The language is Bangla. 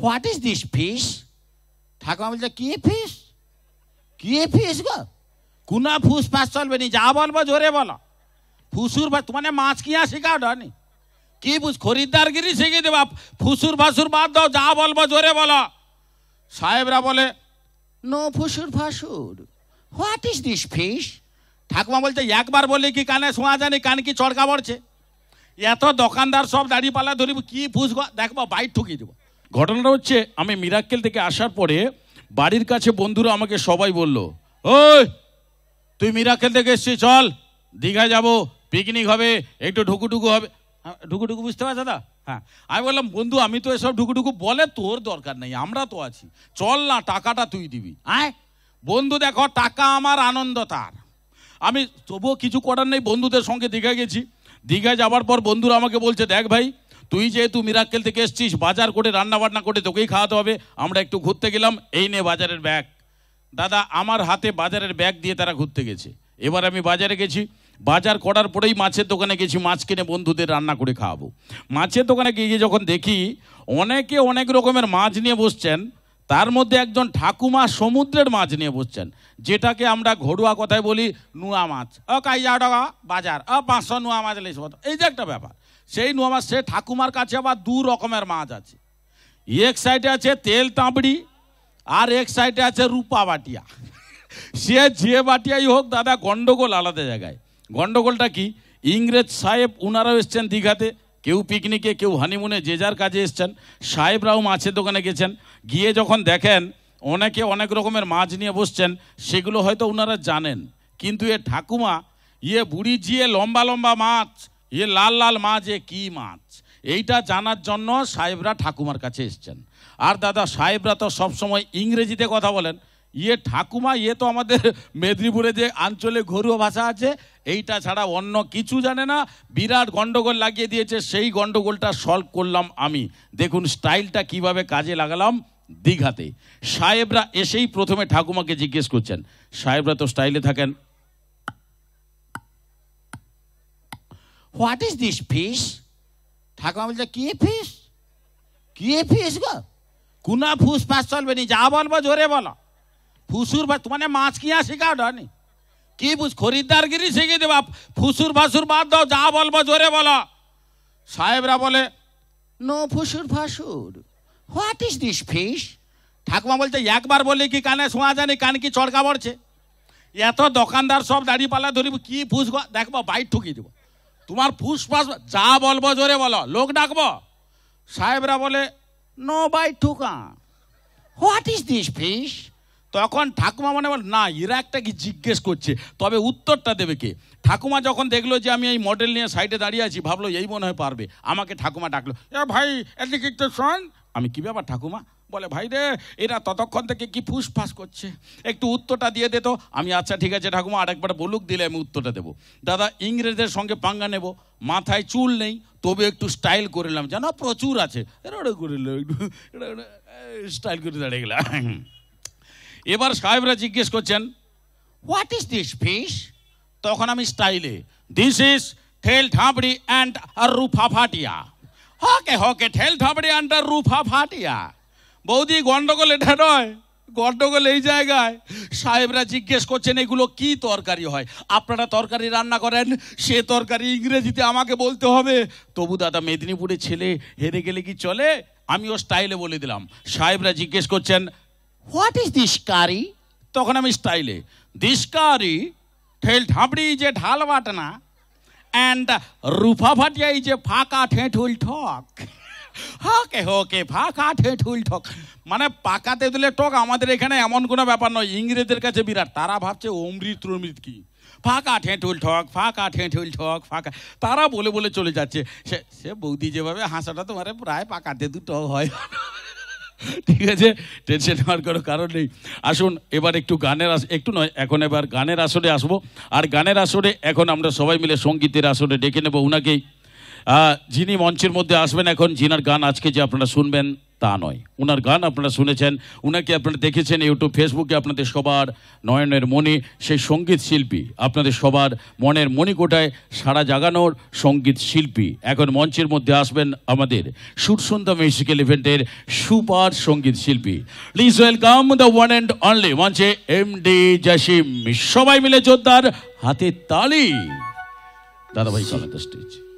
What is this fish? ঠাকুমা বলছে কি ফিশ? কি ফিশ গো? কুনা ফুস ফাস চলবে নি, যা বলবো জোরে বলো। ফুসুর মানে মাছ কিয়া শিখাও ডানি কি বুঝ খরিদ্দারগিরি শিখিয়ে দেবা। ফুসুর ফাসুর বাদ দাও, যা বলবো জোরে বলো। সাহেবরা বলে নো ফুসুর ফাসুর, হোয়াট ইজ দিস ফিশ? ঠাকুমা বলছে একবার বলে কি কানে শোনা জানি, কান কি চড়কা পড়ছে? এত দোকানদার সব দাড়ি পাল্লা ধরিব, কি ফুস দেখবো বাইট ঠুকিয়ে দেবো। ঘটনাটা হচ্ছে, আমি মিরাক্কেল থেকে আসার পরে বাড়ির কাছে বন্ধুরা আমাকে সবাই বলল, ওই তুই মিরাক্কেল থেকে এসছিস, চল দীঘায় যাবো, পিকনিক হবে, একটু ঢুকুঢুকু হবে। ঢুকুঢুকু বুঝতে পারছো দাদা? হ্যাঁ, আমি বললাম বন্ধু আমি তো এসব ঢুকুঢুকু বলে তোর দরকার নেই, আমরা তো আছি, চল না, টাকাটা তুই দিবি। হ্যাঁ বন্ধু দেখো, টাকা আমার, আনন্দ তার। আমি তবুও কিছু করার নেই, বন্ধুদের সঙ্গে দীঘা গেছি। দীঘায় যাওয়ার পর বন্ধুরা আমাকে বলছে, দেখ ভাই তুই যেহেতু মিরাক্কেল থেকে এসছিস, বাজার করে রান্না বান্না করে তোকেই খাওয়াতে হবে, আমরা একটু ঘুরতে গেলাম, এই নে বাজারের ব্যাগ। দাদা আমার হাতে বাজারের ব্যাগ দিয়ে তারা ঘুরতে গেছে। এবার আমি বাজারে গেছি, বাজার করার পরেই মাছের দোকানে গেছি, মাছ কিনে বন্ধুদের রান্না করে খাওয়াবো। মাছের দোকানে গিয়ে যখন দেখি অনেকে অনেক রকমের মাছ নিয়ে বসছেন, তার মধ্যে একজন ঠাকুমা সমুদ্রের মাছ নিয়ে বসছেন, যেটাকে আমরা ঘরোয়া কথায় বলি নোয়া মাছ। ও কাইয়া টাকা বাজার, 500 নোয়া মাছ লেস, এই যে একটা ব্যাপার। সেই নোয়া মাছ, সে ঠাকুমার কাছে আবার 2 রকমের মাছ আছে। এক সাইডে আছে তেল তাঁবড়ি, আর এক সাইডে আছে রূপা বাটিয়া। সে যে বাটিয়াই হোক দাদা, গন্ডগোল আলাদা জায়গায়। গন্ডগোলটা কি, ইংরেজ সাহেব উনারাও এসছেন দীঘাতে, কেউ পিকনিকে, কেউ হানিমুনে, যে যার কাজে এসছেন। সাহেবরাও মাছের দোকানে গেছেন, গিয়ে যখন দেখেন অনেকে অনেক রকমের মাছ নিয়ে বসছেন, সেগুলো হয়তো ওনারা জানেন, কিন্তু এ ঠাকুমা ইয়ে বুড়ি জিয়ে লম্বা লম্বা মাছ, ইয়ে লাল লাল মাছ, এ কী মাছ, এইটা জানার জন্য সাহেবরা ঠাকুমার কাছে এসছেন। আর দাদা সাহেবরা তো সবসময় ইংরেজিতে কথা বলেন, ইয়ে ঠাকুমা ইয়ে তো আমাদের মেদিনীপুরে যে আঞ্চলিক ঘরোয়া ভাষা আছে, এইটা ছাড়া অন্য কিছু জানে না। বিরাট গন্ডগোল লাগিয়ে দিয়েছে, সেই গন্ডগোলটা সলভ করলাম আমি। দেখুন স্টাইলটা কিভাবে কাজে লাগালাম দীঘাতে। সাহেবরা এসেই প্রথমে ঠাকুমাকে জিজ্ঞেস করছেন, সাহেবরা তো স্টাইলে থাকেন, হোয়াট ইজ দিস ফিশ? ঠাকুমা বলছে কি ফিশ? কি ফিশ গো? কুনা ফুস ফাস চলবে নি, যা বলবো জোরে বলো। ফুসুর মানে মাছ কিয়া শিখাও ডানি কি বুঝ খরিদ্দারগিরি শিখিয়ে দেবা। ফুসুর ফাসুর বাদ দাও, যা বলবো জোরে বলো। সাহেবরা বলে নো ফুসুর ফাসুর, হোয়াট ইজ দিস ফিশ? ঠাকুমা বলছে একবার বলে কি কানে শোনা জানি, কান কি চড়কা পড়ছে? এত দোকানদার সব দাড়ি পাল্লা ধরিব, কি ফুস দেখবো বাইট ঠুকিয়ে দেবো। তোমার ফুস ফাস, যা বলবো জোরে বলো, লোক ডাকবো। সাহেবরা বলে নো বাইট ঠুকা, হোয়াট ইজ দিস ফিশ? তখন ঠাকুমা মনে বল না, এরা একটা কি জিজ্ঞেস করছে, তবে উত্তরটা দেবে কে? ঠাকুমা যখন দেখলো যে আমি এই মডেল নিয়ে সাইডে দাঁড়িয়ে আছি, ভাবলো এই মনে হয় পারবে। আমাকে ঠাকুমা ডাকলো, এ ভাই এদিকে একটু শোন। আমি কি ব্যাপার ঠাকুমা? বলে ভাই রে, এরা ততক্ষণ থেকে কি ফুস ফাস করছে, একটু উত্তরটা দিয়ে দে তো। আমি আচ্ছা ঠিক আছে ঠাকুমা, আরেকবার বলুক, দিলে আমি উত্তরটা দেবো। দাদা ইংরেজদের সঙ্গে পাঙ্গা নেব, মাথায় চুল নেই, তবে একটু স্টাইল করলাম, জানো প্রচুর আছে, স্টাইল করে দাঁড়িয়ে গেলাম। এবার সাহেবরা জিজ্ঞেস করছেন হোয়াট ইজ দিস ফিশ? তখন আমি স্টাইলে, দিস ইজ ঠেল ঠাবড়ি অ্যান্ড রুফা ফাটিয়া। হকে হকে ঠেল ঠাবড়ি অ্যান্ড রুফা ফাটিয়া। বৌদি গন্ডগোল এটা নয়, গন্ডগোল এই জায়গায়। সাহেবরা জিজ্ঞেস করছেন এগুলো কি তরকারি হয়, আপনারা তরকারি রান্না করেন, সে তরকারি ইংরেজিতে আমাকে বলতে হবে। তবু দাদা মেদিনীপুরের ছেলে, হেরে গেলে কি চলে? আমিও স্টাইলে বলে দিলাম। সাহেবরা জিজ্ঞেস করছেন হোয়াট ইজ দিস কারি? তখন আমি স্টাইলে, দিস কারি ঠেল ঠাবড়ি যে ঢাল বাটনা অ্যান্ড রুফা ফাটিয়া এই যে ফাঁকা ঠেঁঠুল ঠক। হকে হকে ফাঁকা ঠেঁঠুল ঠক, মানে পাকা তেঁতুলের টক আমাদের এখানে এমন কোনো ব্যাপার নয়, ইংরেজদের কাছে বিরাট। তারা ভাবছে অমৃত অমৃত কি, ফাঁকা ঠেঁঠুল ঠক, ফাঁকা ঠেঁঠুল ঠক, ফাঁকা। তারা বলে বলে চলে যাচ্ছে। সে বৌদি যেভাবে হাসাটা তোমার প্রায় পাকা তেঁতুল টক হয়। ঠিক আছে, টেনশন হওয়ার কোনো কারণ নেই। আসুন এবার একটু গানের একটু নয়, এখন এবার গানের আসরে আসবো। আর গানের আসরে এখন আমরা সবাই মিলে সঙ্গীতের আসরে ডেকে নেব উনাকেই। যিনি মঞ্চের মধ্যে আসবেন এখন, যিনার গান আজকে যে আপনারা শুনবেন তা নয়, উনার গান আপনারা শুনেছেন, উনাকে আপনারা দেখেছেন ইউটিউব ফেসবুকে। আপনাদের সবার নয়নের মণি, সেই সঙ্গীত শিল্পী, আপনাদের সবার মনের মণিকোটায় সারা জাগানোর সঙ্গীত শিল্পী এখন মঞ্চের মধ্যে আসবেন আমাদের সুরসন্ধ্যা মিউজিক্যাল ইভেন্টের সুপার সঙ্গীত শিল্পী। Please welcome the one and only মঞ্চে এমডি জসিম। সবাই মিলে জোরদার হাতে তালি। দাদাভাই কল দ্য স্টেজ।